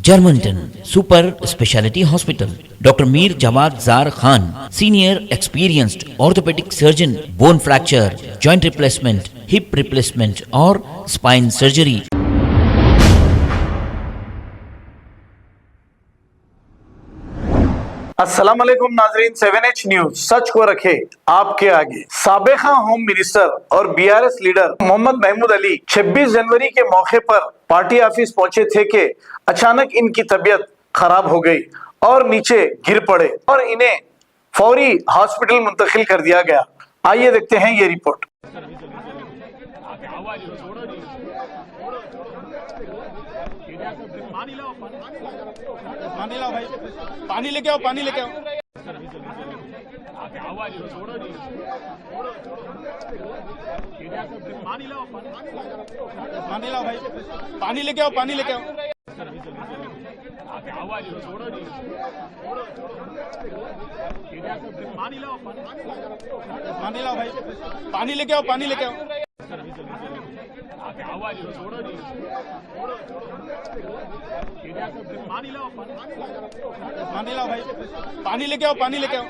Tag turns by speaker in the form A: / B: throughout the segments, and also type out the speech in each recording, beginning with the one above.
A: Germanton super speciality hospital, doctor Mir Jawad jar Khan, senior experienced orthopaedic surgeon, bone fracture, joint replacement, hip replacement और spine surgery.
B: अस्सलाम वालेकुम नाजरीन, 7H news सच को रखे आपके आगे। साबिका होम मिनिस्टर और बीआरएस लीडर मोहम्मद महमूद अली 26 जनवरी के मौके पर पार्टी ऑफिस पहुंचे थे कि अचानक इनकी तबीयत खराब हो गई और नीचे गिर पड़े और इन्हें फौरी हॉस्पिटल मुंतकिल कर दिया गया। आइए देखते हैं ये रिपोर्ट।
C: पानी लाओ भाई, पानी लेके आओ, पानी लेके आओ। पानी लाओ भाई, पानी लेके आओ, पानी लेके आओ। पानी लाओ भाई, पानी लेके आओ, पानी लेके आओ। पानी लाओ भाई, पानी लेके आओ, पानी लेके आओ।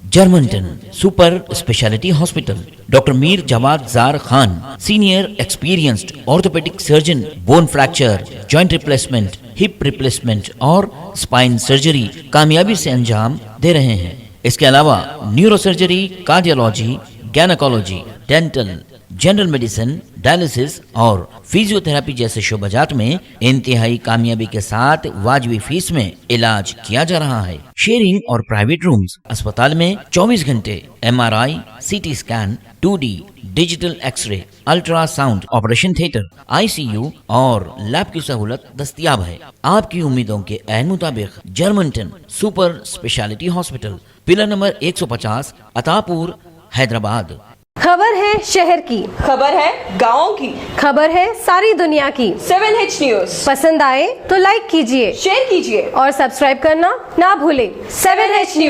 A: जर्मनटन super speciality hospital, doctor Mir Jawad jar Khan, senior experienced orthopaedic surgeon, bone fracture, joint replacement, hip replacement और स्पाइन सर्जरी कामयाबी से अंजाम दे रहे हैं। इसके अलावा neuro surgery, cardiology, gynaecology, dental, general medicine, dialysis और फिजियोथेरेपी जैसे शोबाजात में इंतहाई कामयाबी के साथ वाजबी फीस में इलाज किया जा रहा है। शेयरिंग और प्राइवेट रूम्स, अस्पताल में 24 घंटे MRI, CT scan, 2D digital x-ray, ultrasound, operation theatre, ICU और लैब की सहूलत दस्तयाब है। आपकी उम्मीदों के ऐन मुताबिक Germanton super speciality hospital, pillar number 150, Attapur, Hyderabad.
D: खबर है शहर की,
E: खबर है गाँव की,
D: खबर है सारी दुनिया की।
E: 7H न्यूज
D: पसंद आए तो लाइक कीजिए,
E: शेयर कीजिए
D: और सब्सक्राइब करना ना भूलें।
E: 7H news.